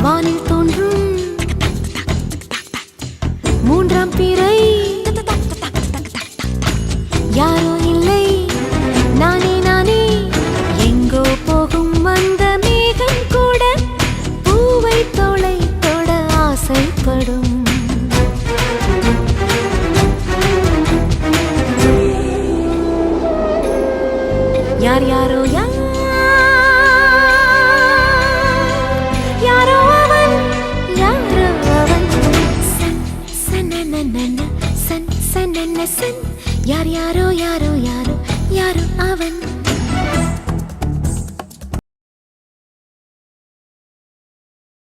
வானில் தோன்றும் மூன்றாம் பிறை யாரோ இல்லை நானே நானே எங்கோ போகும் வந்த மேகம் கூட பூவை தோளை தொட ஆசைப்படும் யார் யாரோ யாரோ அவன் சன் சனனன சன் சனன சன் யார் யாரோ யாரோ யாரோ யாரோ அவன்